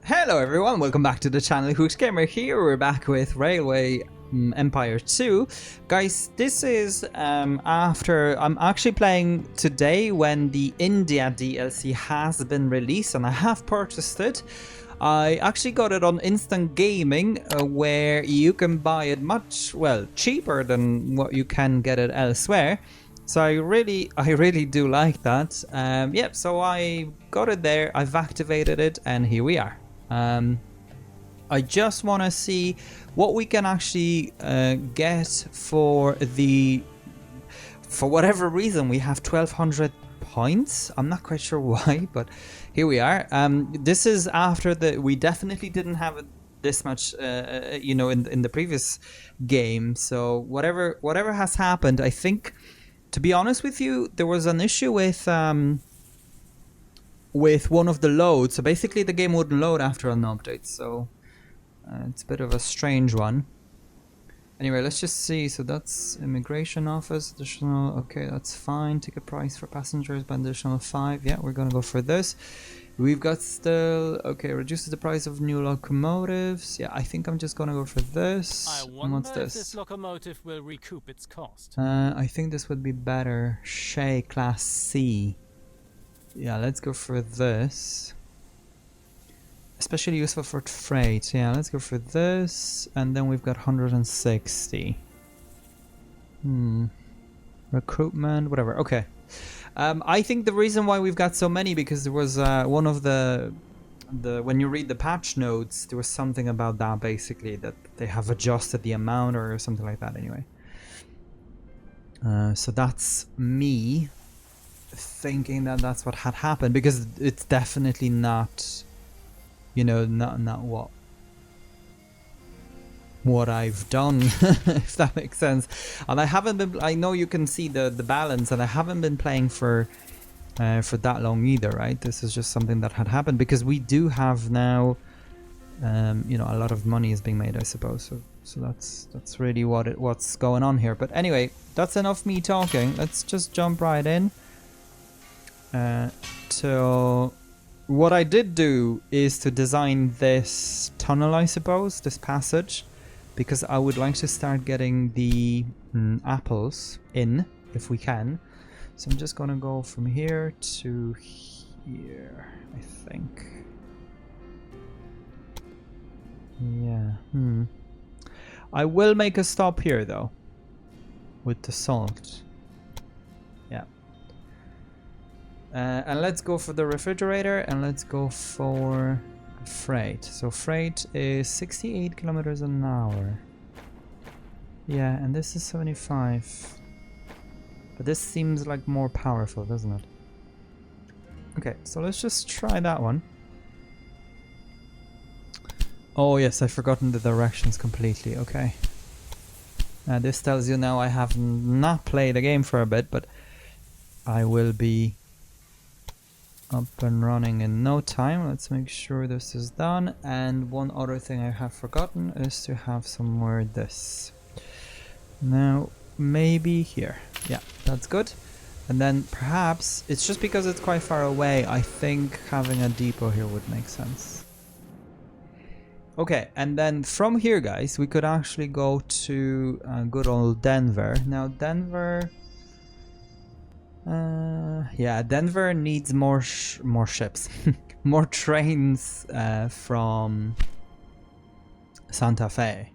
Hello everyone, welcome back to the channel. Hooks Gamer here. We're back with Railway Empire 2. Guys, this is after I'm actually playing today when the India DLC has been released, and I have purchased it. I actually got it on Instant Gaming, where you can buy it much, well, cheaper than what you can get it elsewhere. So I really do like that. Yep, so I got it there, I've activated it, and here we are. I just want to see what we can actually get for whatever reason we have 1200 points. I'm not quite sure why, but here we are. This is after we definitely didn't have it this much, you know, in the previous game. So whatever has happened, I think, to be honest with you, there was an issue with one of the loads. So basically the game wouldn't load after an update, so it's a bit of a strange one. Anyway, let's just see. So that's immigration office, additional, okay, that's fine. Ticket price for passengers by additional 5. Yeah, we're gonna go for this. We've got still, okay, reduces the price of new locomotives. Yeah, I think I'm just gonna go for this. I And wonder what's if this? this locomotive will recoup its cost. I think this would be better. Shay Class C. Yeah, let's go for this. Especially useful for freight. Yeah, let's go for this. And then we've got 160. Recruitment, whatever. Okay. I think the reason why we've got so many, because there was one of the when you read the patch notes, there was something about that, basically, that they have adjusted the amount or something like that anyway. So that's me thinking that that's what had happened, because it's definitely not, you know, not what I've done, if that makes sense. And I haven't been, I know you can see the balance, and I haven't been playing for that long either, right? This is just something that had happened because we do have now, you know, a lot of money is being made, I suppose. So that's really what's going on here. But anyway, that's enough me talking. Let's just jump right in. So what I did do is to design this tunnel, I suppose, this passage, because I would like to start getting the apples in, if we can. So I'm just gonna go from here to here, I think. Yeah, I will make a stop here though, with the salt. Yeah. And let's go for the refrigerator, and let's go for freight. So freight is 68 kilometers an hour. Yeah, and this is 75. But this seems like more powerful, doesn't it? Okay, so let's just try that one. Oh yes, I've forgotten the directions completely. Okay. This tells you now I have not played the game for a bit, but I will be up and running in no time. Let's make sure this is done. And one other thing I have forgotten is to have somewhere this. Now, maybe here. Yeah, that's good. And then perhaps, it's just because it's quite far away, I think having a depot here would make sense. Okay, and then from here, guys, we could actually go to good old Denver. Now, Denver... yeah, Denver needs more ships, more trains from Santa Fe.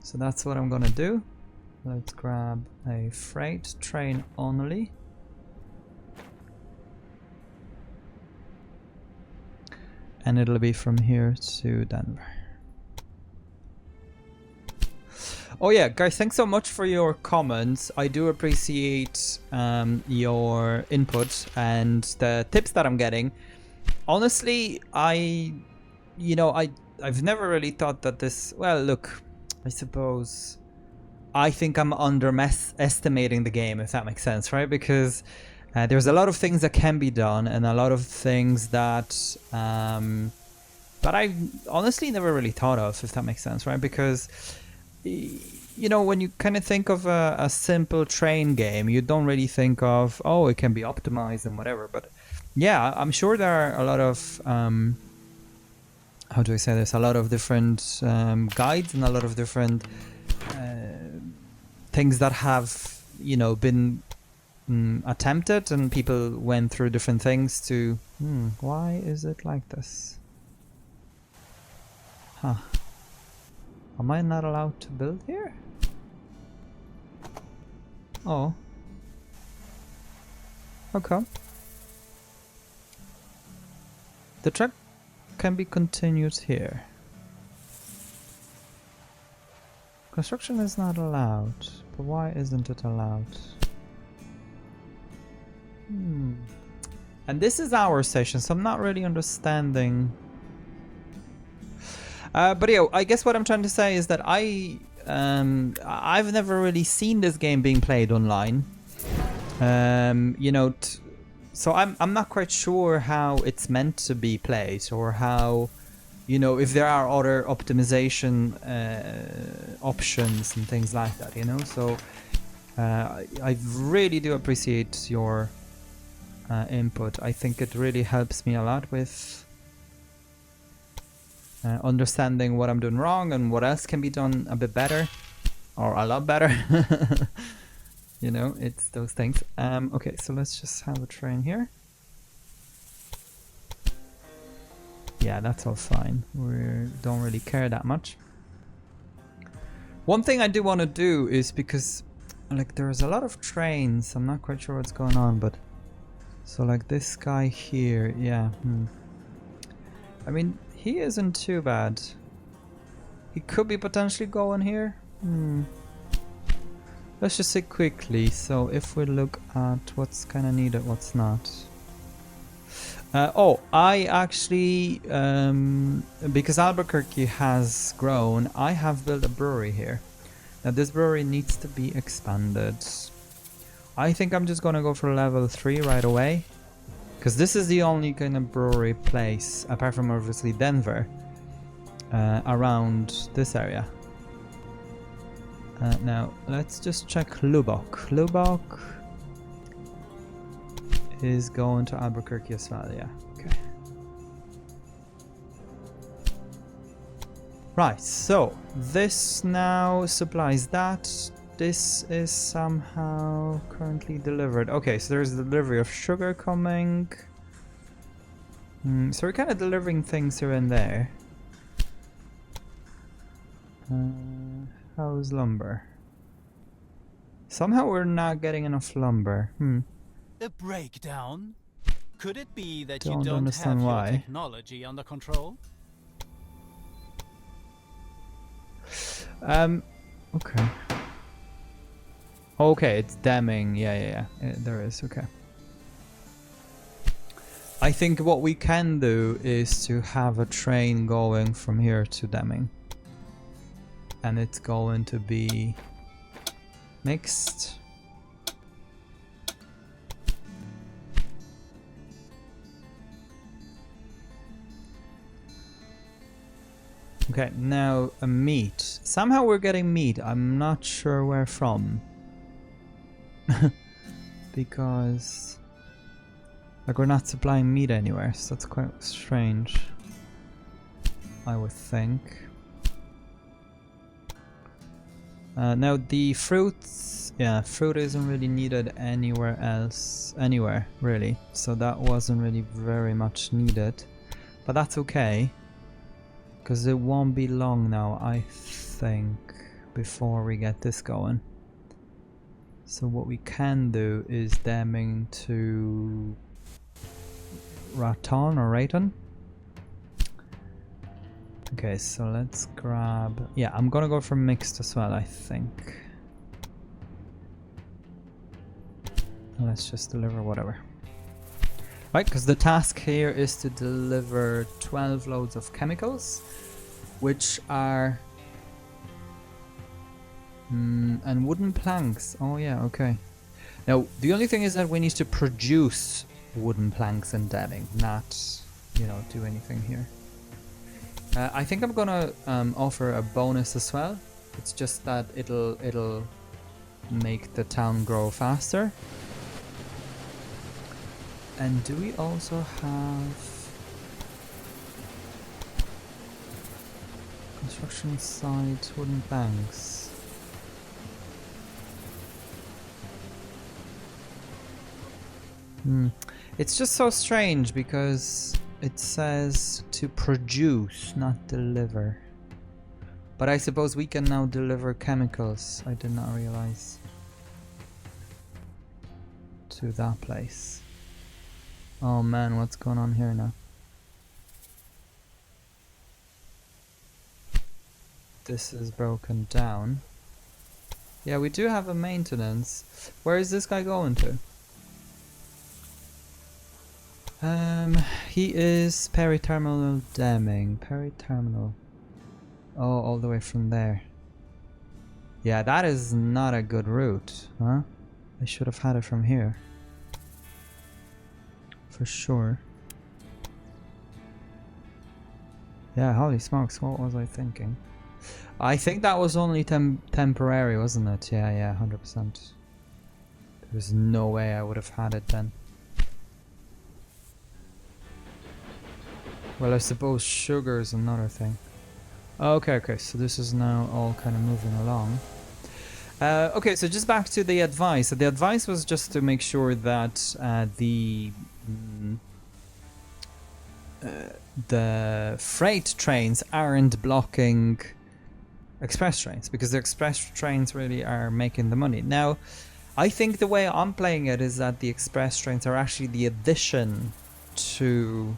So that's what I'm gonna do. Let's grab a freight train only. And it'll be from here to Denver. Oh yeah, guys, thanks so much for your comments. I do appreciate your input and the tips that I'm getting. Honestly, I've never really thought that this, well, look, I suppose I think I'm underestimating the game, if that makes sense, right? Because there's a lot of things that can be done, and a lot of things that I honestly never really thought of, if that makes sense, right? Because, you know, when you kind of think of a simple train game, you don't really think of, oh, it can be optimized and whatever. But yeah, I'm sure there are a lot of how do I say this? A lot of different guides and a lot of different things that have, you know, been attempted, and people went through different things to. Why is it like this? Huh? Am I not allowed to build here? Oh. Okay. The track can be continued here. Construction is not allowed, but why isn't it allowed? And this is our station, so I'm not really understanding. But yeah, I guess what I'm trying to say is that I've never really seen this game being played online. You know, so I'm not quite sure how it's meant to be played, or how, you know, if there are other optimization options and things like that, you know. So I really do appreciate your input. I think it really helps me a lot with understanding what I'm doing wrong and what else can be done a bit better, or a lot better. You know, it's those things. Okay, so let's just have a train here. Yeah, that's all fine. We don't really care that much. One thing I do want to do is, because like there's a lot of trains, I'm not quite sure what's going on, but so like this guy here, yeah. I mean, he isn't too bad. He could be potentially going here. Let's just say quickly. So if we look at what's kind of needed, what's not. Oh, I actually, because Albuquerque has grown, I have built a brewery here. Now this brewery needs to be expanded. I think I'm just gonna go for level 3 right away, because this is the only kind of brewery place, apart from obviously Denver, around this area. Now let's just check Lubbock. Lubbock is going to Albuquerque as well, yeah. Okay. Right, so this now supplies that. This is somehow currently delivered. Okay, so there's the delivery of sugar coming. So we're kind of delivering things here and there. How's lumber? Somehow we're not getting enough lumber. A breakdown? Could it be that Don't you don't understand have why. your technology under control? Okay. Okay, it's Deming. Yeah. There is, okay. I think what we can do is to have a train going from here to Deming. And it's going to be mixed. Okay, now a meat. Somehow we're getting meat. I'm not sure where from. Because like we're not supplying meat anywhere, so that's quite strange, I would think. Now the fruits, yeah, fruit isn't really needed anywhere else, really, so that wasn't really very much needed, but that's okay, because it won't be long now, I think, before we get this going. So what we can do is Deming to Raton or Raton. Okay, so let's grab... Yeah, I'm gonna go for mixed as well, I think. Let's just deliver whatever. Right, because the task here is to deliver 12 loads of chemicals, which are... and wooden planks. Oh yeah, okay. Now, the only thing is that we need to produce wooden planks and Deming, not, you know, do anything here. I think I'm gonna offer a bonus as well. It's just that it'll make the town grow faster. And do we also have... construction site, wooden banks. It's just so strange because it says to produce, not deliver. But I suppose we can now deliver chemicals. I did not realize. To that place. Oh man, what's going on here now? This is broken down. Yeah, we do have a maintenance. Where is this guy going to? He is Terminal Deming. Terminal. Oh, all the way from there. Yeah, that is not a good route, huh? I should have had it from here. For sure. Yeah, holy smokes, what was I thinking? I think that was only temporary, wasn't it? Yeah, 100%. There's no way I would have had it then. Well, I suppose sugar is another thing. Okay, so this is now all kind of moving along. Okay, so just back to the advice. So the advice was just to make sure that the freight trains aren't blocking express trains, because the express trains really are making the money. Now, I think the way I'm playing it is that the express trains are actually the addition to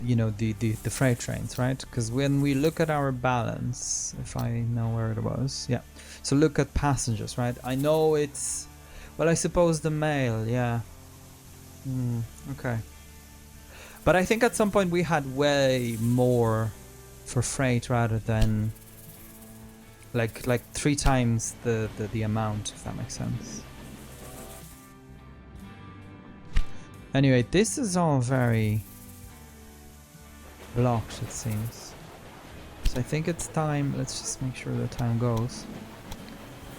you know, the freight trains, right? Because when we look at our balance, if I know where it was, yeah. So look at passengers, right? I know it's, well, I suppose the mail, yeah. Okay. But I think at some point we had way more for freight rather than like 3 times the amount, if that makes sense. Anyway, this is all very blocked, it seems. So I think it's time, let's just make sure the time goes,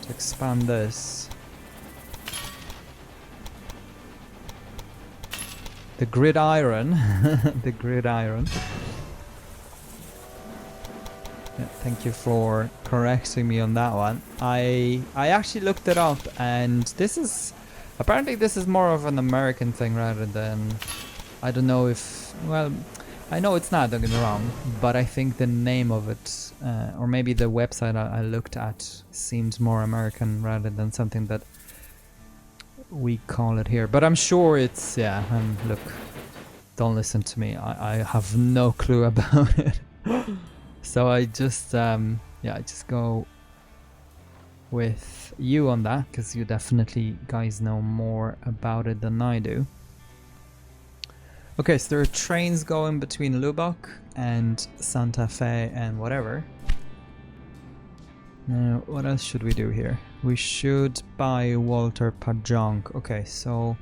to expand this. The gridiron. The gridiron. Yeah, thank you for correcting me on that one. I actually looked it up, and this is, apparently this is more of an American thing rather than, I don't know if, well, I know it's not, don't get me wrong, but I think the name of it, or maybe the website I looked at, seemed more American rather than something that we call it here. But I'm sure it's, yeah, look, don't listen to me, I have no clue about it. So I just, yeah, I just go with you on that, because you definitely guys know more about it than I do. Okay, so there are trains going between Lubbock and Santa Fe and whatever. Now, what else should we do here? We should buy Walter Pajonk. Okay, so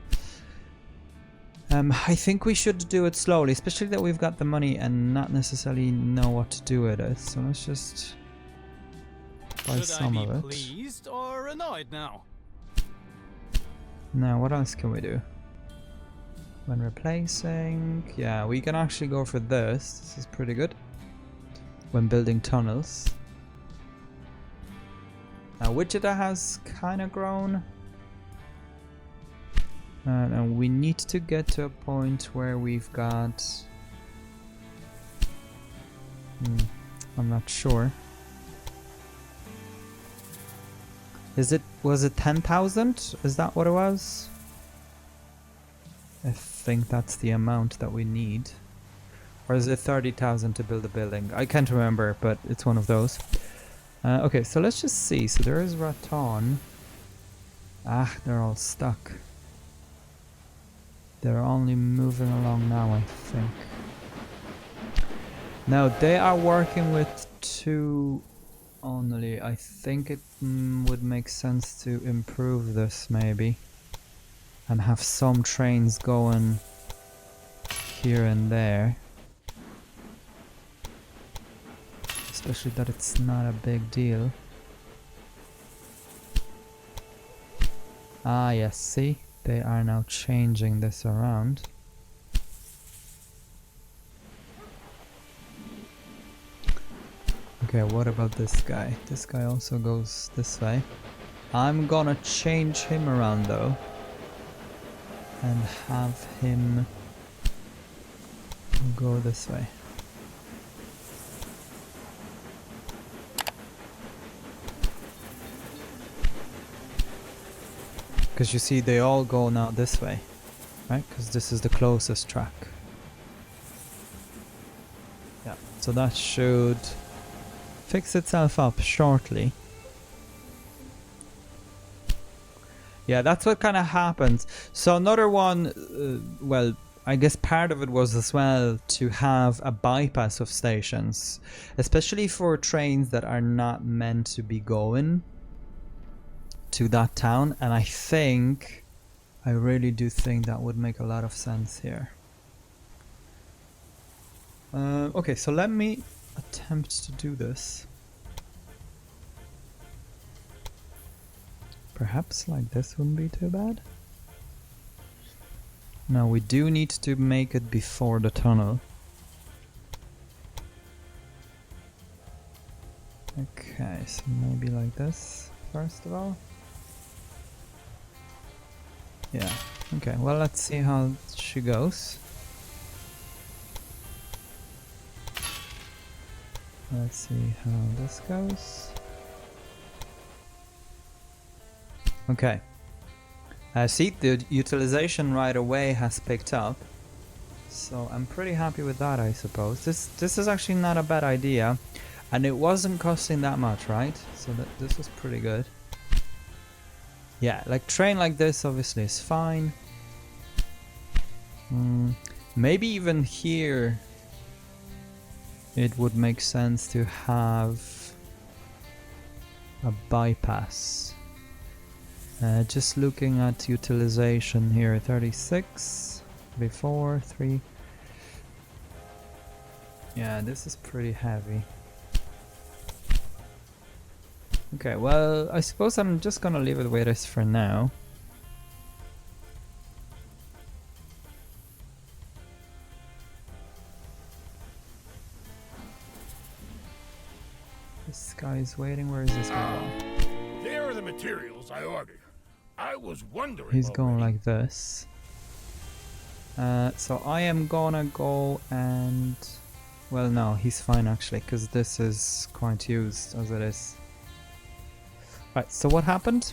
I think we should do it slowly, especially that we've got the money and not necessarily know what to do with it. So let's just buy some of it. Pleased or annoyed now? Now, what else can we do? When replacing, yeah, we can actually go for this. This is pretty good. When building tunnels. Now, Wichita has kind of grown. And we need to get to a point where we've got... I'm not sure. Was it 10,000? Is that what it was? I think that's the amount that we need. Or is it 30,000 to build a building? I can't remember, but it's one of those. Okay, so let's just see. So there is Raton. Ah, they're all stuck. They're only moving along now, I think. Now, they are working with 2 only. I think it would make sense to improve this, maybe. And have some trains going here and there. Especially that it's not a big deal. Ah, yes, see? They are now changing this around. Okay, what about this guy? This guy also goes this way. I'm gonna change him around though. And have him go this way. Because you see, they all go now this way, right? Because this is the closest track. Yeah, so that should fix itself up shortly. Yeah, that's what kind of happens. So another one, well, I guess part of it was as well to have a bypass of stations, especially for trains that are not meant to be going to that town. And I really do think that would make a lot of sense here. Okay, so let me attempt to do this. Perhaps like this wouldn't be too bad. No, we do need to make it before the tunnel. Okay, so maybe like this, first of all. Yeah, okay, well, let's see how she goes. Let's see how this goes. Okay. See, the utilization right away has picked up. So I'm pretty happy with that, I suppose. This is actually not a bad idea. And it wasn't costing that much, right? So this was pretty good. Yeah, like train like this obviously is fine. Maybe even here it would make sense to have a bypass. Just looking at utilization here, 36, 34, 3. Yeah, this is pretty heavy. Okay, well, I suppose I'm just gonna leave it the way it is for now. This guy's waiting. Where is this guy going? There are the materials I ordered. I was wondering. He's going like this. So I am gonna go and... Well, no, he's fine actually, because this is quite used as it is. Right, so what happened?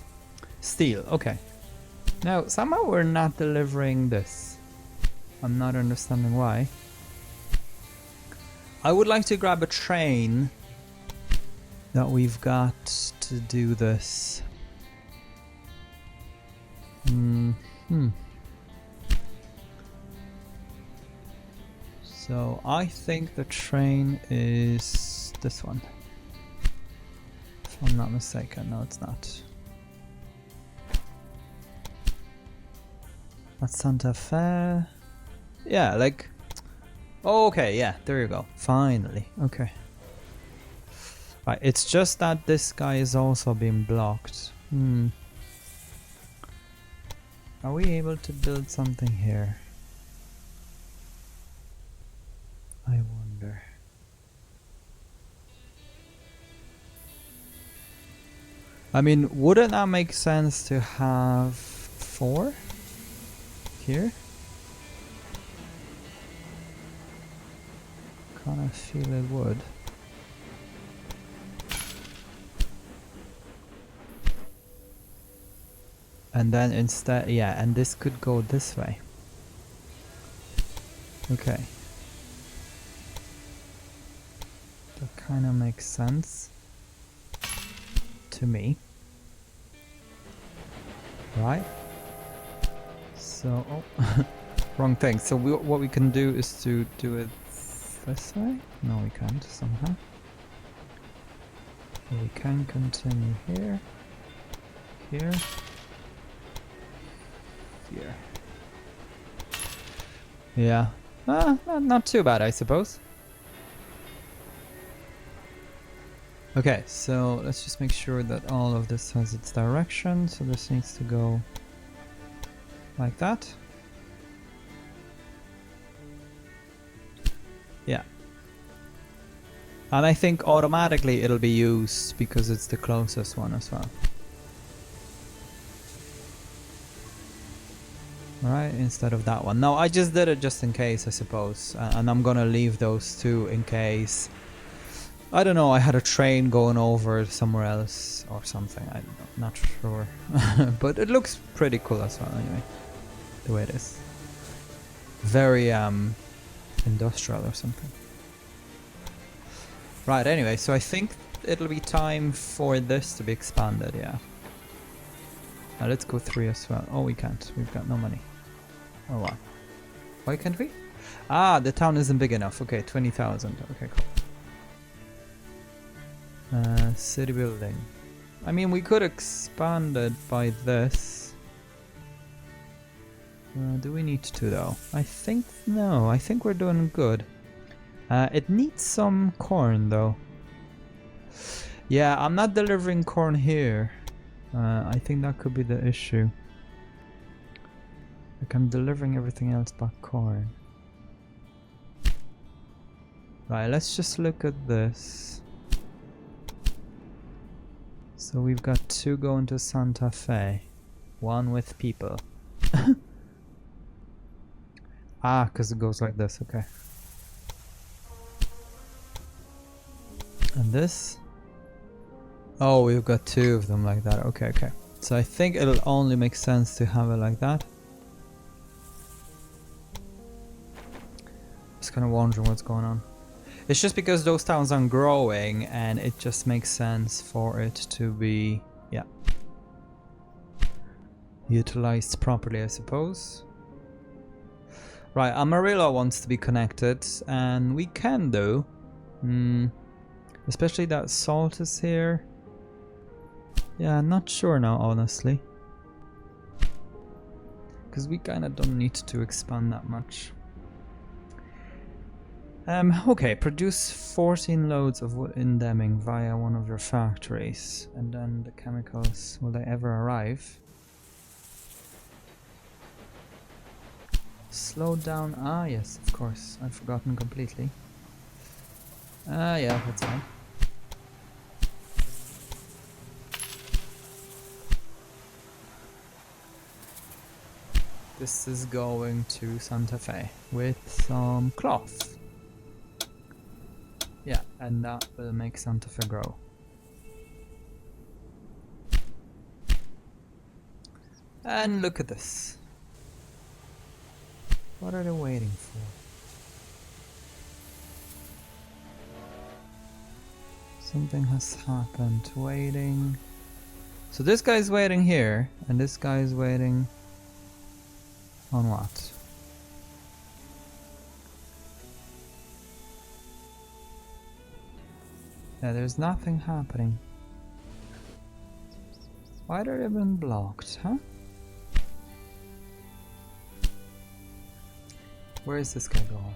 Steel, okay. Now, somehow we're not delivering this. I'm not understanding why. I would like to grab a train that we've got to do this. So I think the train is this one. If I'm not mistaken. No, it's not. That's Santa Fe. Yeah, like... Oh, okay, yeah, there you go. Finally. Okay. Right, it's just that this guy is also being blocked. Are we able to build something here? I wonder. I mean, wouldn't that make sense to have 4 here? Kinda feel it would. And then instead, yeah, and this could go this way. Okay. That kind of makes sense to me. Right? So, oh, wrong thing. So what we can do is to do it this way? No, we can't somehow. So we can continue here, here, here. Yeah, not too bad, I suppose. Okay, so let's just make sure that all of this has its direction. So this needs to go like that. Yeah. And I think automatically it'll be used because it's the closest one as well. Right, instead of that one. No, I just did it just in case, I suppose. And I'm gonna leave those two in case. I don't know, I had a train going over somewhere else or something. I'm not sure. But it looks pretty cool as well, anyway. The way it is. Very industrial or something. Right, anyway, so I think it'll be time for this to be expanded, yeah. Now let's go 3 as well. Oh, we can't. We've got no money. Oh, wow. Why can't we? Ah, the town isn't big enough. Okay, 20,000. Okay, cool. City building. I mean, we could expand it by this. Do we need to, though? I think no. I think we're doing good. It needs some corn, though. Yeah, I'm not delivering corn here. I think that could be the issue. Like, I'm delivering everything else but corn. Right, let's just look at this. So we've got 2 going to Santa Fe. 1 with people. Ah, because it goes like this, okay. And this? Oh, we've got 2 of them like that. Okay, okay. So I think it'll only make sense to have it like that. Just kind of wondering what's going on. It's just because those towns aren't growing and it just makes sense for it to be, yeah, utilized properly, I suppose. Right, Amarillo wants to be connected and we can do. Especially that salt is here. Yeah, not sure now, honestly. Because we kind of don't need to expand that much. Okay, produce 14 loads of wood in Deming via one of your factories. And then the chemicals, will they ever arrive? Slow down, ah yes, of course, I've forgotten completely. Yeah, that's fine. This is going to Santa Fe with some cloth. Yeah, and that will make Santa Fe grow. And look at this. What are they waiting for? Something has happened. Waiting. So this guy's waiting here, and this guy's waiting on what? Yeah, there's nothing happening. Why are they been blocked, huh? Where is this guy going?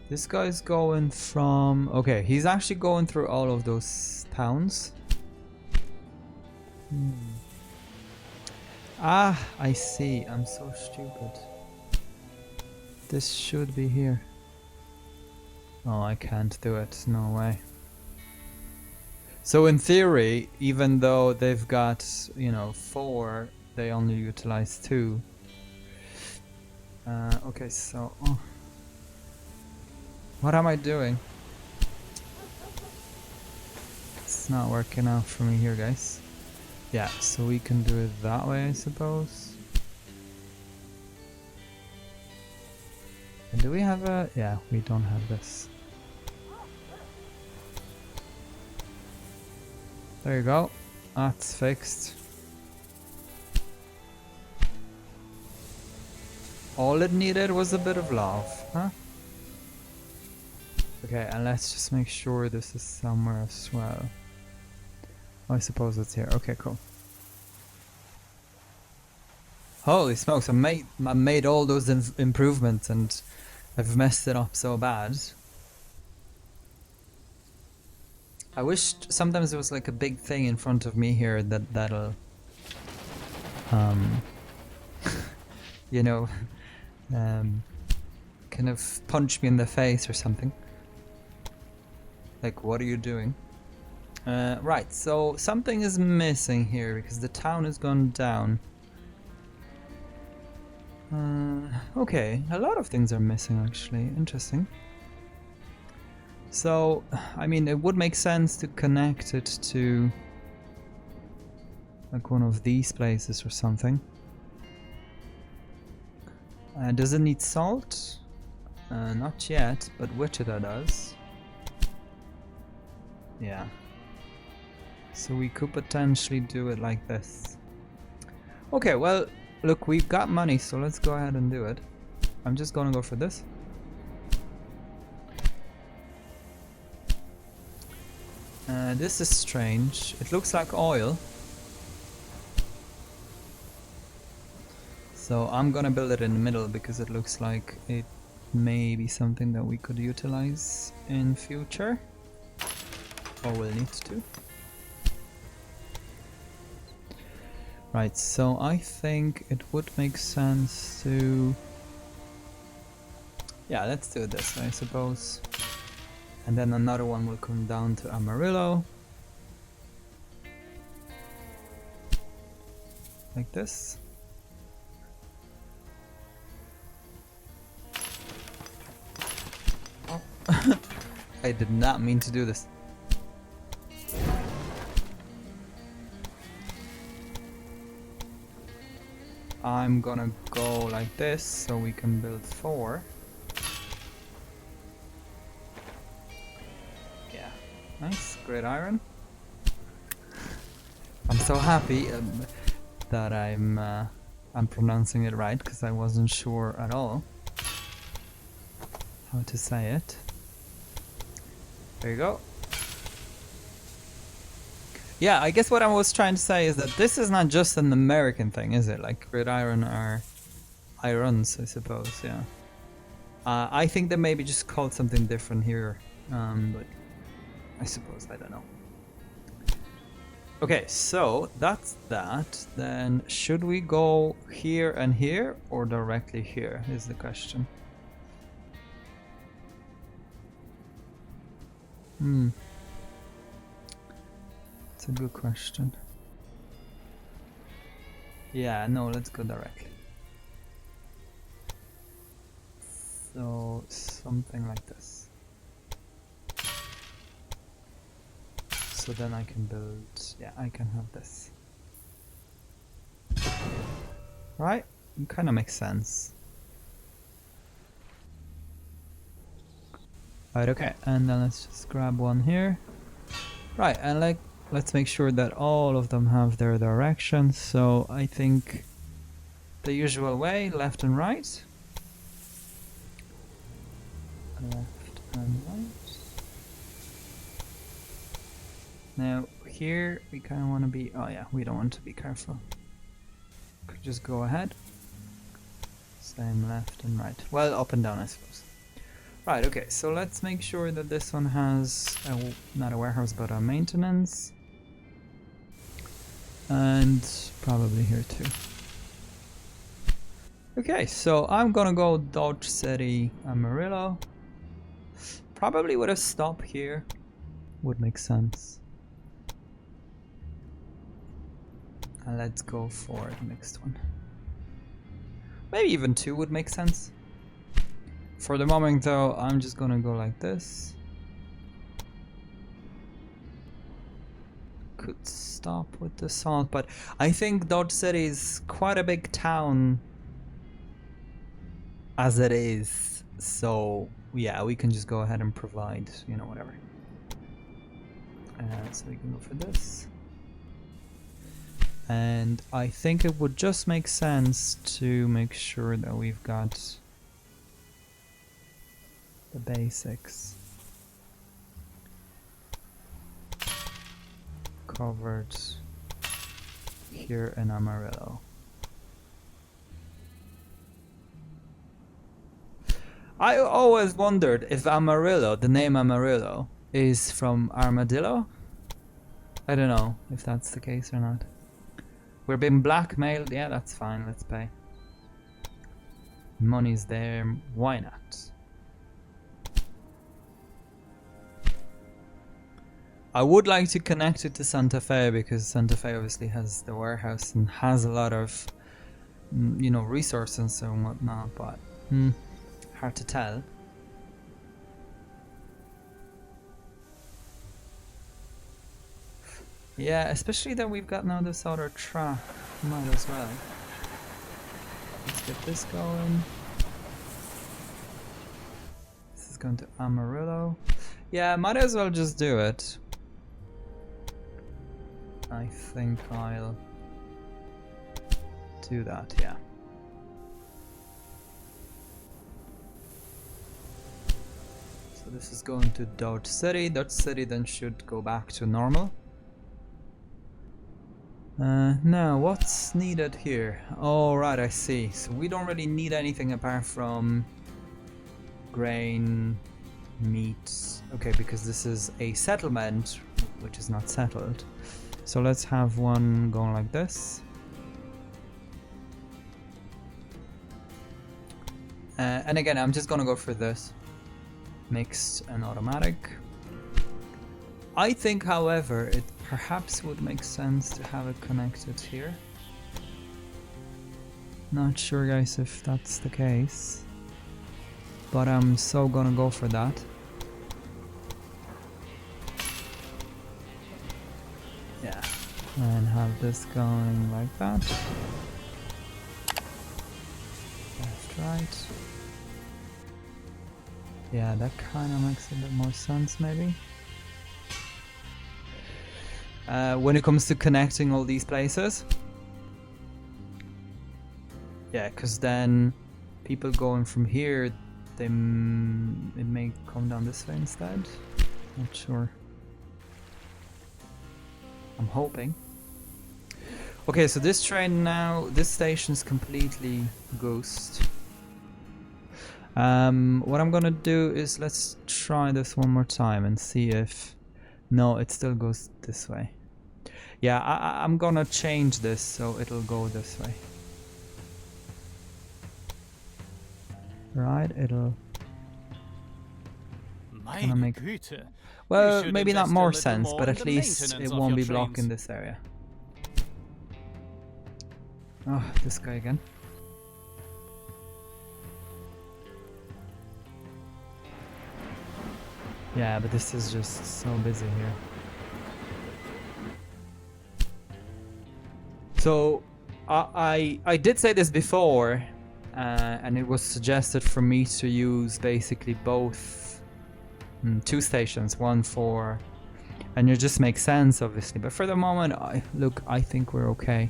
This guy's going from... Okay, he's actually going through all of those towns. Ah, I see. I'm so stupid. This should be here. Oh, I can't do it. No way. So in theory, even though they've got, you know, 4, they only utilize 2. Okay, so... Oh. What am I doing? It's not working out for me here, guys. Yeah, so we can do it that way, I suppose. And do we have a... Yeah, we don't have this. There you go. That's fixed. All it needed was a bit of love, huh? Okay, and let's just make sure this is somewhere as well. I suppose it's here. Okay, cool. Holy smokes, I made all those improvements and I've messed it up so bad. I wish sometimes there was like a big thing in front of me here that'll you know, kind of punch me in the face or something. Like, what are you doing? Right, so something is missing here because the town has gone down. Okay, a lot of things are missing actually. Interesting. So, I mean, it would make sense to connect it to like one of these places or something. Does it need salt? Not yet, but Wichita does. Yeah. So we could potentially do it like this. Okay, well, look, we've got money, so let's go ahead and do it. I'm just gonna go for this. This is strange. It looks like oil. So I'm gonna build it in the middle because it looks like it may be something that we could utilize in future. Or will need to. Right, so I think it would make sense to... Yeah, let's do this, I suppose. And then another one will come down to Amarillo. Like this. Oh. I did not mean to do this. I'm gonna go like this so we can build 4. Yeah, nice, great iron. I'm so happy that I'm pronouncing it right because I wasn't sure at all how to say it. There you go. Yeah, I guess what I was trying to say is that this is not just an American thing, is it? Like gridiron are irons, I suppose, yeah. I think they maybe just called something different here, but I suppose, I don't know. Okay, so that's that. Then should we go here and here or directly here is the question. It's a good question. Yeah, no, let's go directly. So, something like this. So then I can build... Yeah, I can have this. Right? It kind of makes sense. Right, okay, and then let's just grab one here. Right, and like, let's make sure that all of them have their directions. So I think the usual way, left and right. Left and right. Now here we kind of want to be, oh yeah, we don't want to be careful. Could just go ahead. Same left and right. Well, up and down I suppose. Right, okay, so let's make sure that this one has, not a warehouse, but a maintenance. And probably here too. Okay, so I'm gonna go Dodge City, Amarillo. Probably with a stop here. Would make sense. And let's go for the next one. Maybe even 2 would make sense. For the moment though, I'm just gonna go like this. Could stop with the salt, but I think Dodge City is quite a big town as it is. So yeah, we can just go ahead and provide, you know, whatever. So we can go for this. And I think it would just make sense to make sure that we've got the basics covered here in Amarillo. I always wondered if Amarillo, the name Amarillo, is from armadillo. I don't know if that's the case or not. We're being blackmailed, yeah, that's fine, let's pay. Money's there, why not? I would like to connect it to Santa Fe because Santa Fe obviously has the warehouse and has a lot of, you know, resources and whatnot, but hard to tell. Yeah, especially that we've got now this other track. Might as well. Let's get this going. This is going to Amarillo. Yeah, might as well just do it. I think I'll do that, yeah. So this is going to Dodge City. Dodge City then should go back to normal. Now, what's needed here? Oh, right, I see. So we don't really need anything apart from grain, meat. Okay, because this is a settlement, which is not settled. So let's have one going like this. And again, I'm just gonna go for this. Mixed and automatic. I think, however, it perhaps would make sense to have it connected here. Not sure, guys, if that's the case, but I'm so gonna go for that. Yeah, and have this going like that. Left, right. Yeah, that kind of makes a bit more sense, maybe. When it comes to connecting all these places. Yeah, because then people going from here, it may come down this way instead. Not sure. I'm hoping. Okay, so this train now, this station's completely ghost. What I'm gonna do is let's try this one more time and see if... No, it still goes this way. Yeah, I'm gonna change this so it'll go this way. Right, it'll... Meine make... Güte. Well, should maybe not invest a more little sense, more but in at the least maintenance it of won't your be blocking trains. this area. Oh, this guy again. Yeah, but this is just so busy here. So, I did say this before, and it was suggested for me to use basically both two stations, one for, and it just makes sense obviously, but for the moment, I think we're okay.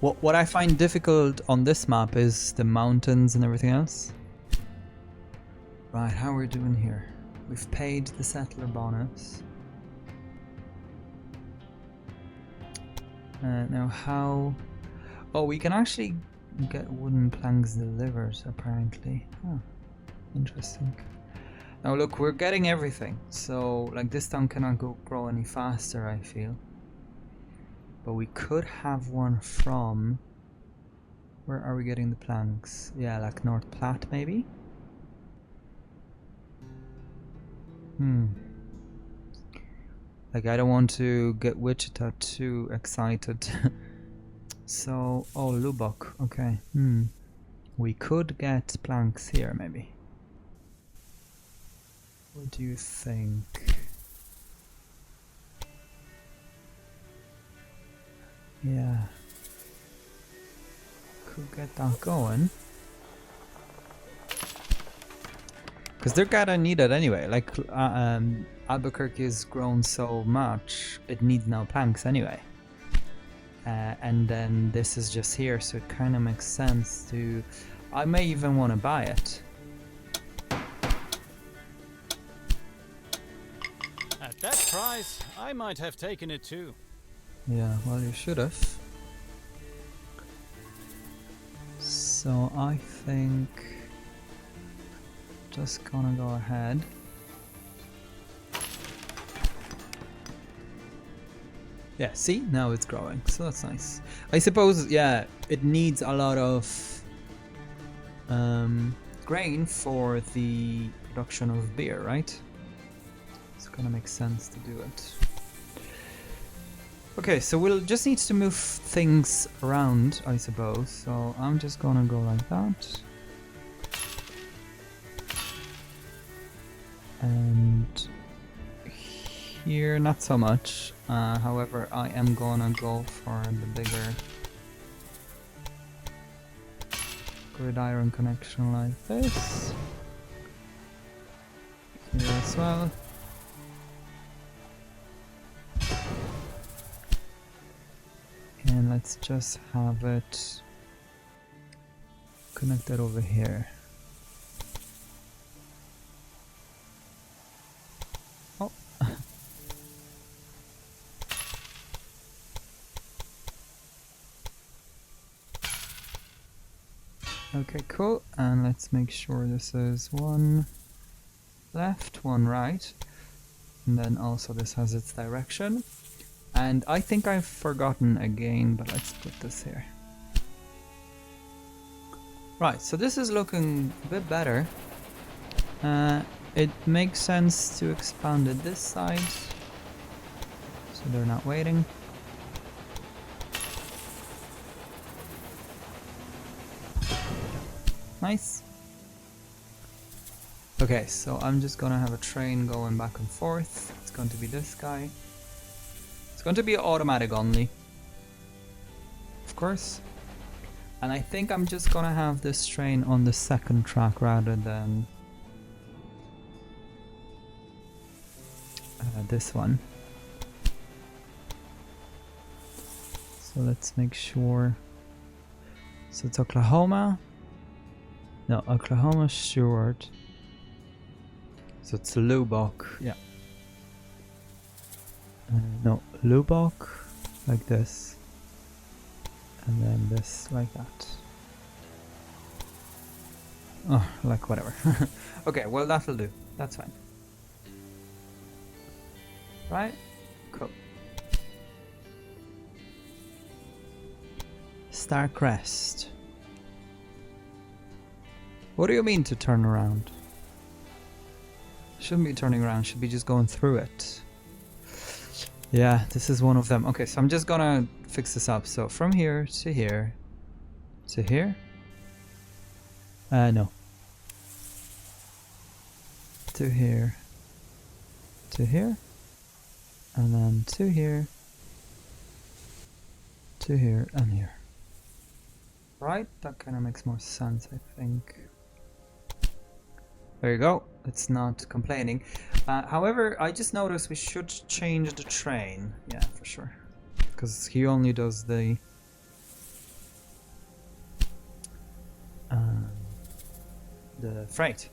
What I find difficult on this map is the mountains and everything else. Right, how are we doing here? We've paid the settler bonus. Now how... Oh, we can actually get wooden planks delivered, apparently. Huh. Interesting. Now look, we're getting everything. So, like, this town cannot grow any faster, I feel. But we could have one from... Where are we getting the planks? Yeah, like North Platte, maybe? Like, I don't want to get Wichita too excited. So, oh, Lubbock, okay. We could get planks here, maybe. What do you think? Yeah. Could get that going. Because they're gonna need it anyway. Like, Albuquerque has grown so much, it needs now planks anyway. And then this is just here, so it kind of makes sense to... I may even want to buy it. At that price, I might have taken it too. Yeah, well, you should have. So I think... Just gonna go ahead. Yeah, see? Now it's growing, so that's nice. I suppose, yeah, it needs a lot of grain for the production of beer, right? gonna make sense to do it. Okay, so we'll just need to move things around, I suppose. So I'm just gonna go like that. And here, not so much. However, I am gonna go for the bigger gridiron connection like this. Here as well. And let's just have it connected over here. Oh. Okay, cool. And let's make sure this is one left, one right. And then also this has its direction. And I think I've forgotten again, but let's put this here. Right, so this is looking a bit better. It makes sense to expand it this side, so they're not waiting. Nice. Okay, so I'm just gonna have a train going back and forth. It's going to be this guy. It's going to be automatic only, of course. And I think I'm just gonna have this train on the second track rather than this one. So let's make sure. So it's Oklahoma. No, Oklahoma Stewart. So it's Lubbock, yeah. No, Lubbock, like this. And then this, like that. Oh, like whatever. Okay, well that'll do. That's fine. Right? Cool. Starcrest. What do you mean to turn around? Shouldn't be turning around, should be just going through it. Yeah, this is one of them. Okay, so I'm just gonna fix this up. So from here to here to here. No. To here. To here. And then to here. To here and here. Right? That kind of makes more sense, I think. There you go. It's not complaining. However, I just noticed we should change the train. Yeah, for sure. Because he only does the freight.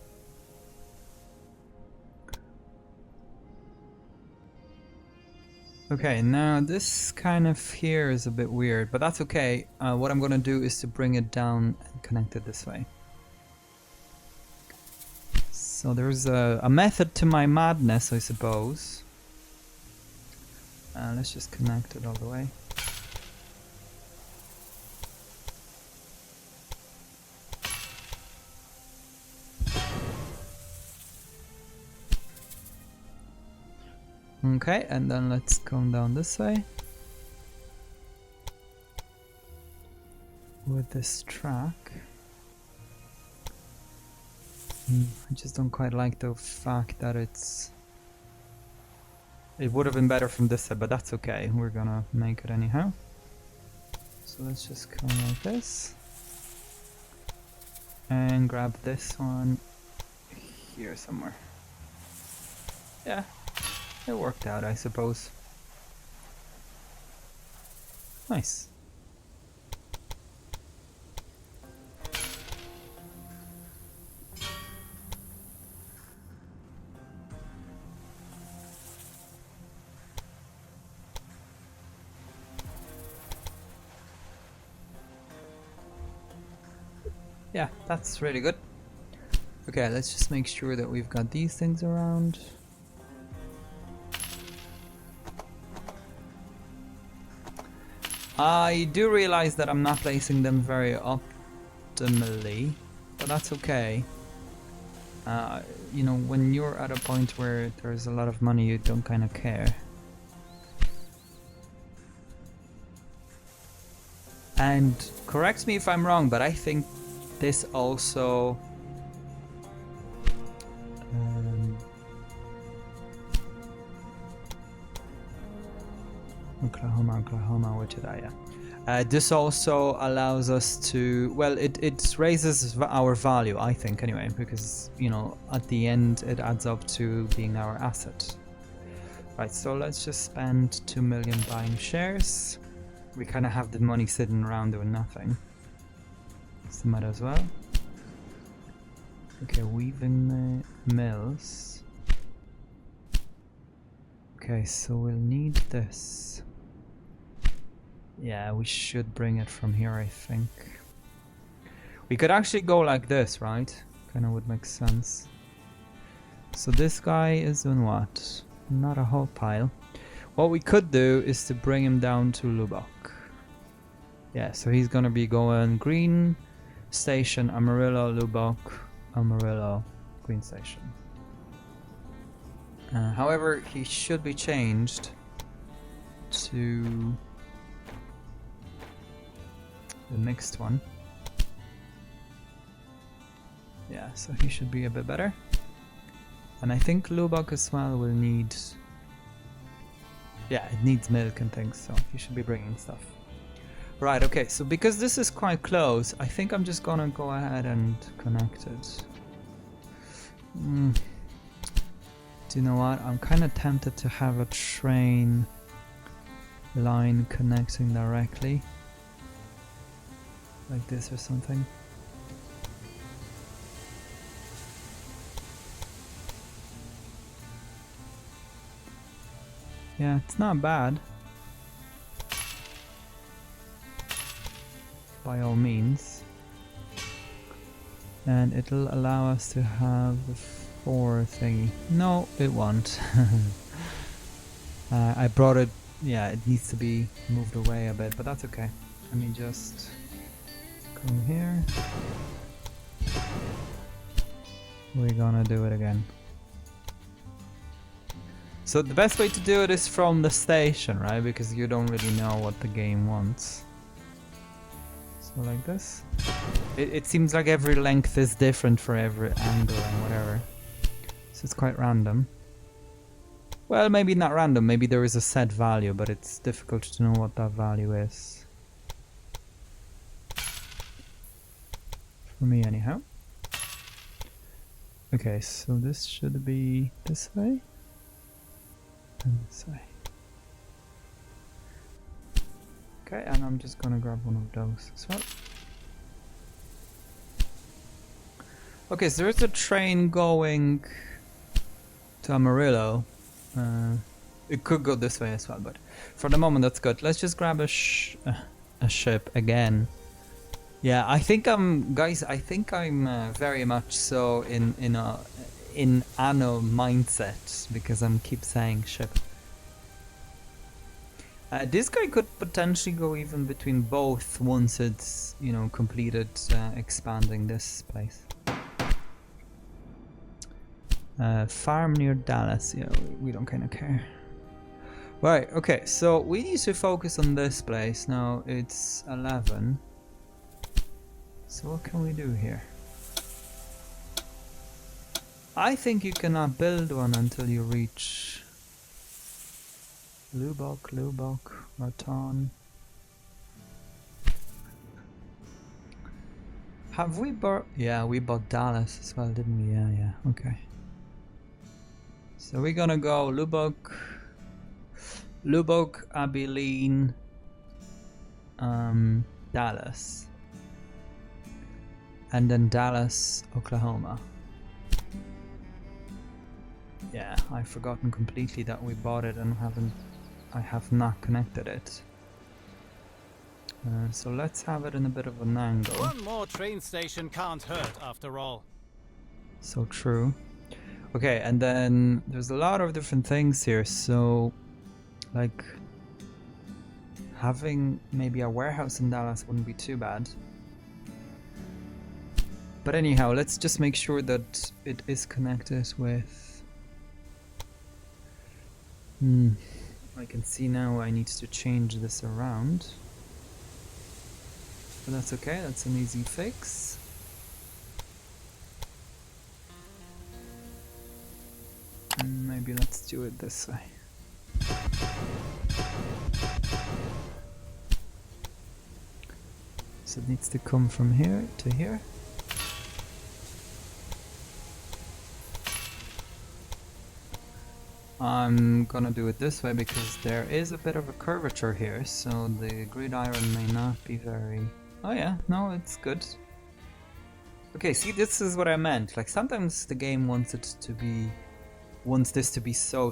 Okay, now this kind of here is a bit weird, but that's okay. What I'm gonna do is to bring it down and connect it this way. So there's a method to my madness, I suppose. Let's just connect it all the way. Okay, and then let's come down this way with this track. I just don't quite like the fact that it would have been better from this side, but that's okay. We're gonna make it anyhow. So let's just come like this and grab this one here somewhere. Yeah, it worked out, I suppose. Nice. Yeah, that's really good. Okay, let's just make sure that we've got these things around. I do realize that I'm not placing them very optimally, but that's okay. You know, when you're at a point where there's a lot of money, you don't kind of care. And correct me if I'm wrong, but I think this also Oklahoma, where did I? Yeah. This also allows us to, well, it raises our value, I think, anyway, because, you know, at the end it adds up to being our asset. Right, so let's just spend 2 million buying shares. We kind of have the money sitting around doing nothing. So might as well. Okay, weaving mills. Okay, so we'll need this. Yeah, we should bring it from here, I think. We could actually go like this, right? Kind of would make sense. So this guy is doing what? Not a whole pile. What we could do is to bring him down to Lubbock. Yeah, so he's gonna be going green station, Amarillo, Lubbock, Amarillo, green station. However, he should be changed to the mixed one. Yeah, so he should be a bit better. And I think Lubbock as well will need... Yeah, it needs milk and things, so he should be bringing stuff. Right, okay, so because this is quite close, I think I'm just gonna go ahead and connect it. Do you know what? I'm kind of tempted to have a train line connecting directly. Like this or something. Yeah, it's not bad. By all means. And it'll allow us to have a 4 thingy. No, it won't. I brought it, yeah, it needs to be moved away a bit, but that's okay. Let me just come here. We're gonna do it again. So the best way to do it is from the station, right? Because you don't really know what the game wants. So like this. It seems like every length is different for every angle and whatever. So it's quite random. Well, maybe not random, maybe there is a set value, but it's difficult to know what that value is. For me anyhow. Okay, so this should be this way. And this way. Okay, and I'm just gonna grab one of those as well. Okay, so there's a train going to Amarillo. It could go this way as well, but for the moment that's good. Let's just grab a ship again. Yeah, I think I'm, guys. I think I'm very much so in Anno mindset because I'm keep saying ship. This guy could potentially go even between both once it's, you know, completed expanding this place. Farm near Dallas. Yeah, we don't kind of care. Right. Okay. So we need to focus on this place now. It's 11. So what can we do here? I think you cannot build one until you reach Lubbock, Raton. Have we bought? Yeah, we bought Dallas as well, didn't we? Yeah, okay. So we're gonna go Lubbock, Abilene, Dallas, and then Dallas, Oklahoma. Yeah, I've forgotten completely that we bought it and I have not connected it. So let's have it in a bit of an angle. One more train station can't hurt, after all. So true. Okay, and then there's a lot of different things here. So, like, having maybe a warehouse in Dallas wouldn't be too bad. But anyhow, let's just make sure that it is connected with... I can see now I need to change this around. But that's okay, that's an easy fix. Maybe let's do it this way. So it needs to come from here to here. I'm gonna do it this way because there is a bit of a curvature here, so the gridiron may not be very... Oh yeah, no, it's good. Okay, see, this is what I meant. Like, sometimes the game wants it to be... wants this to be so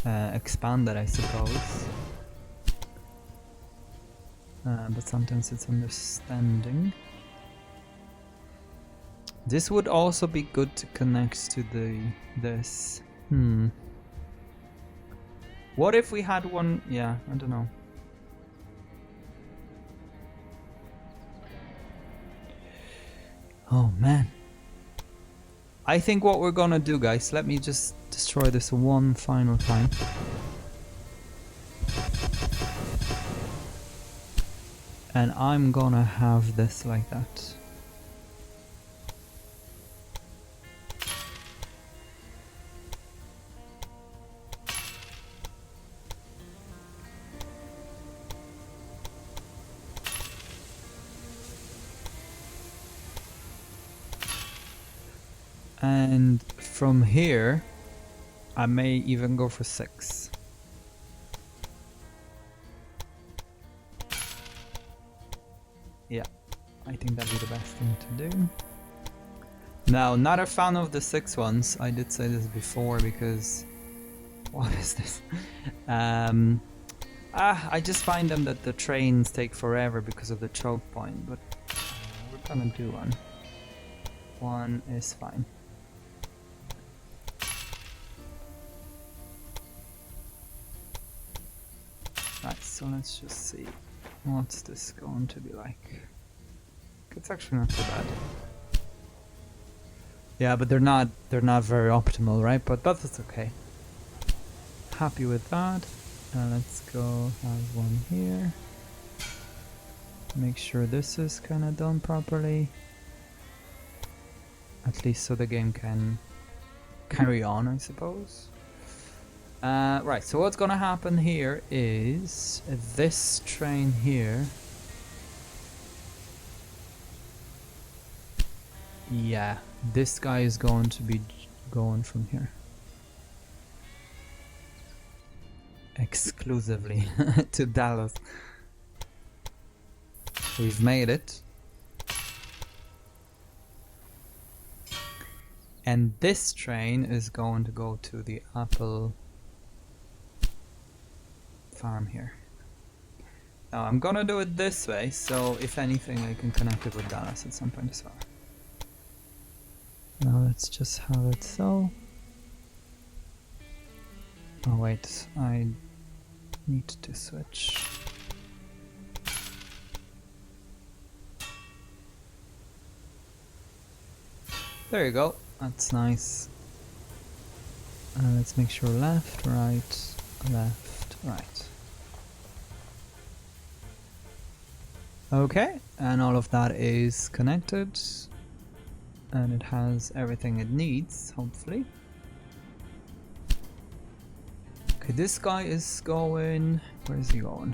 expanded, I suppose. But sometimes it's understanding. This would also be good to connect to this. What if we had one? Yeah, I don't know. Oh man. I think what we're gonna do, guys, let me just destroy this one final time. And I'm gonna have this like that. And from here, I may even go for 6. Yeah, I think that'd be the best thing to do. Now, not a fan of the 6 ones. I did say this before because... What is this? I just find them that the trains take forever because of the choke point, but we're gonna do one. One is fine. Right, so let's just see. What's this going to be like? It's actually not too bad. Yeah, but they're not very optimal, right? But that's okay. Happy with that. Let's go have one here. Make sure this is kind of done properly. At least so the game can carry on, I suppose. Right, so what's gonna happen here is this train here. Yeah, this guy is going to be going from here. Exclusively to Dallas. We've made it. And this train is going to go to the apple farm here. Now I'm gonna do it this way, so if anything I can connect it with Dallas at some point as well. Now let's just have it so. Oh wait, I need to switch. There you go, that's nice. Let's make sure left, right, left, right. Okay, and all of that is connected. And it has everything it needs, hopefully. Okay, this guy is going... Where is he going?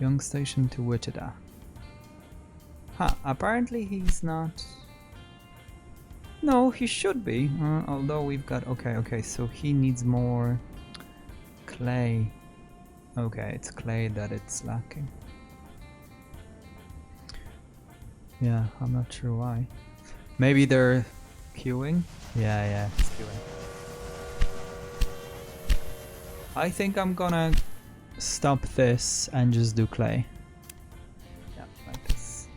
Young Station to Wichita. Huh, apparently he's not... No, he should be. Although we've got... Okay, so he needs more clay. Okay, it's clay that it's lacking. Yeah, I'm not sure why. Maybe they're queuing? Yeah, it's queuing. I think I'm gonna stop this and just do clay. Yeah, like this.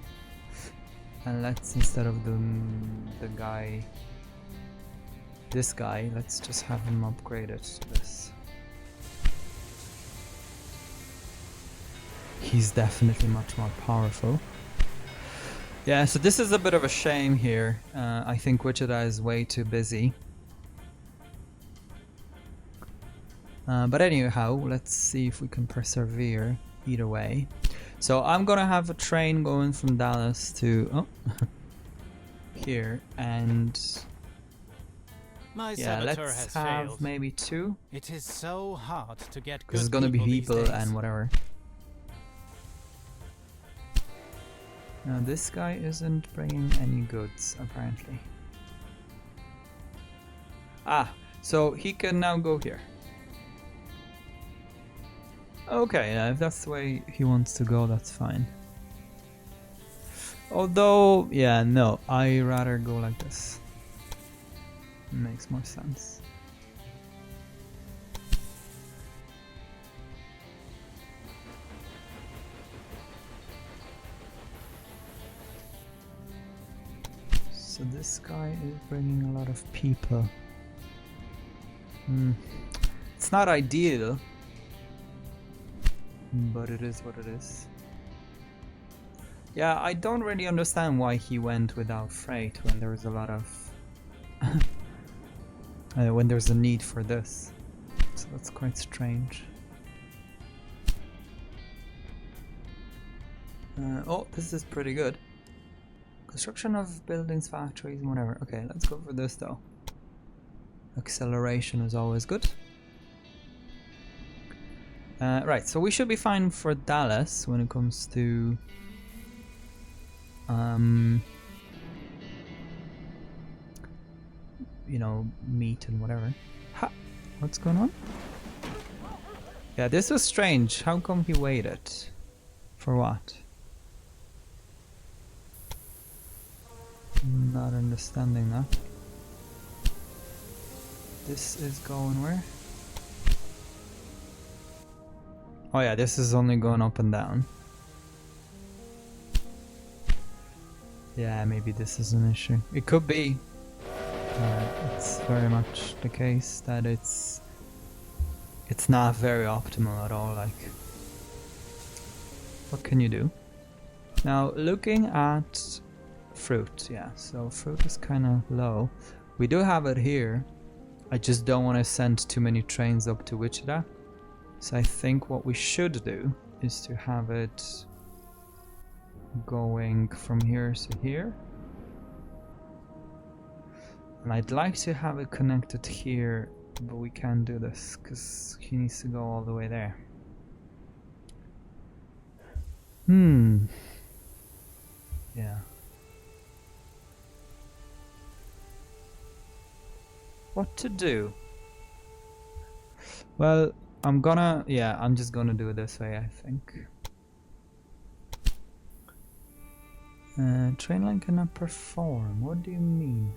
And let's, instead of the guy, this guy, let's just have him upgrade it to this. He's definitely much more powerful. Yeah, so this is a bit of a shame here. I think Wichita is way too busy. But anyhow, let's see if we can persevere either way. So I'm gonna have a train going from Dallas to here, and My yeah, saboteur let's has have failed. maybe 2, It is so hard to get because it's good gonna be these people days. and whatever. Now this guy isn't bringing any goods apparently. Ah, so he can now go here. Okay, yeah, if that's the way he wants to go, that's fine. Although, yeah, no, I rather go like this. Makes more sense. So this guy is bringing a lot of people. It's not ideal, but it is what it is. Yeah, I don't really understand why he went without freight when there was a lot of... when there's a need for this. So that's quite strange. Oh, this is pretty good. Construction of buildings, factories, and whatever. Okay, let's go for this though. Acceleration is always good. Right, so we should be fine for Dallas when it comes to you know, meat and whatever. Ha! What's going on? Yeah, this was strange. How come he waited? For what? Not understanding that. This is going where? Oh yeah, this is only going up and down. Yeah, maybe this is an issue. It could be. It's very much the case that it's not very optimal at all. Like, what can you do? Now, looking at fruit, yeah, so fruit is kind of low. We do have it here. I just don't want to send too many trains up to Wichita. So I think what we should do is to have it going from here to here. And I'd like to have it connected here, but we can't do this because he needs to go all the way there. Yeah. What to do? Well, I'm just gonna do it this way, I think. Train line cannot perform. What do you mean?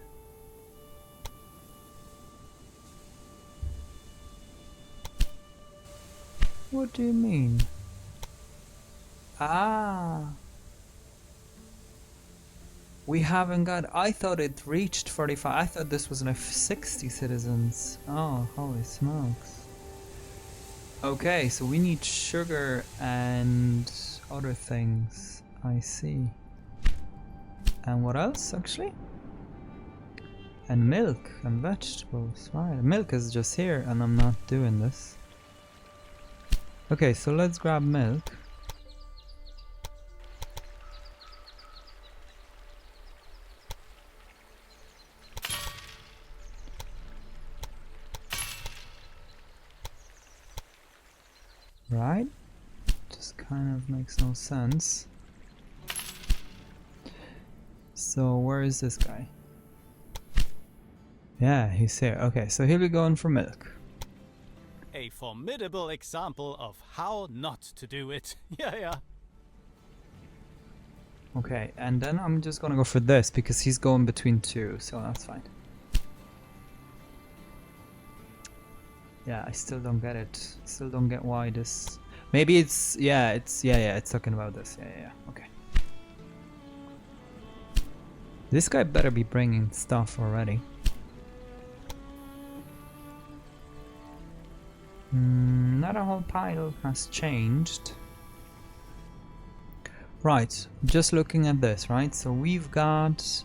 What do you mean? Ah. We haven't got... I thought it reached 45. I thought this was enough 60 citizens. Oh, holy smokes. Okay, so we need sugar and other things. I see. And what else, actually? And milk and vegetables. Right, milk is just here and I'm not doing this. Okay, so let's grab milk. Right? Just kind of makes no sense. So where is this guy? Yeah, he's here. Okay, so he'll be going for milk. A formidable example of how not to do it. Yeah. Okay, and then I'm just gonna go for this because he's going between two, so that's fine. Yeah, I still don't get it. Still don't get why this... Maybe it's... Yeah, it's talking about this. Yeah, okay. This guy better be bringing stuff already. Not a whole pile has changed. Right, just looking at this, right? So we've got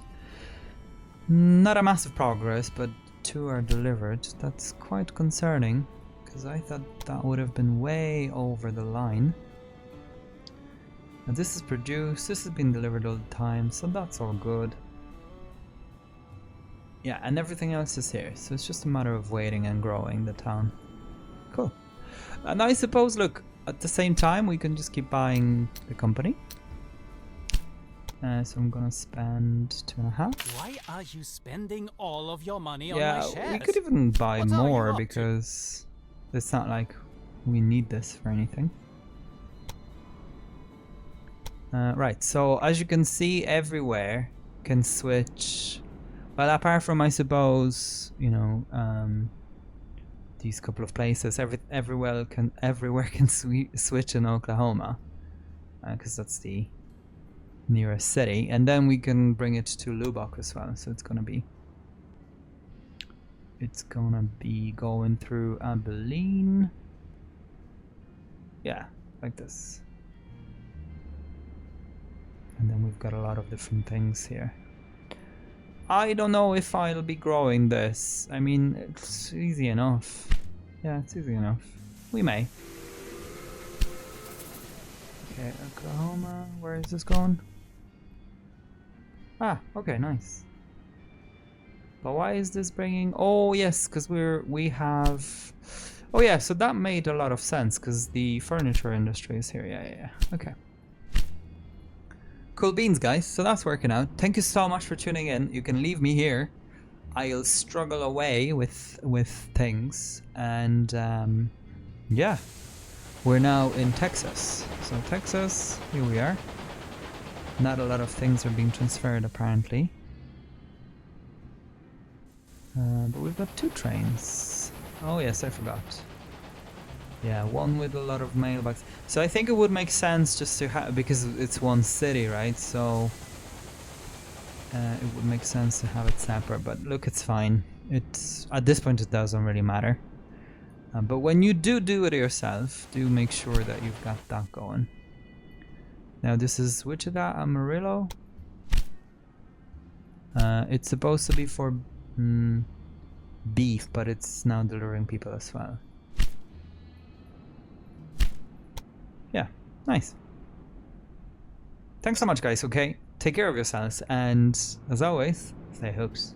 not a massive progress, but 2 are delivered. That's quite concerning, because I thought that would have been way over the line. And this is produced, this has been delivered all the time, so that's all good. Yeah, and everything else is here, so it's just a matter of waiting and growing the town. Cool. And I suppose, look, at the same time, we can just keep buying the company. So I'm gonna spend 2.5. Why are you spending all of your money on my Yeah, shares? we could even buy What are you more up to? because it's not like we need this for anything. Right, so as you can see, everywhere can switch. Well, apart from, I suppose, you know, these couple of places, everywhere can switch in Oklahoma, because that's the nearest city, and then we can bring it to Lubbock as well. So it's gonna be going through Abilene. Yeah, like this. And then we've got a lot of different things here. I don't know if I'll be growing this. I mean, it's easy enough. Yeah, it's easy enough. We may. Okay, Oklahoma. Where is this going? Ah, okay, nice. But why is this bringing... Oh, yes, because we have... Oh, yeah, so that made a lot of sense, because the furniture industry is here. Yeah. Okay. Cool beans, guys. So that's working out. Thank you so much for tuning in. You can leave me here. I'll struggle away with things. And, yeah. We're now in Texas. So Texas, here we are. Not a lot of things are being transferred, apparently. But we've got 2 trains. Oh yes, I forgot. Yeah, one with a lot of mailboxes. So I think it would make sense just to have, because it's one city, right? So it would make sense to have it separate. But look, it's fine. It's at this point it doesn't really matter. But when you do it yourself, do make sure that you've got that going. Now this is Wichita, Amarillo. It's supposed to be for beef, but it's now delivering people as well. Yeah, nice. Thanks so much, guys, okay? Take care of yourselves, and as always, stay hooks.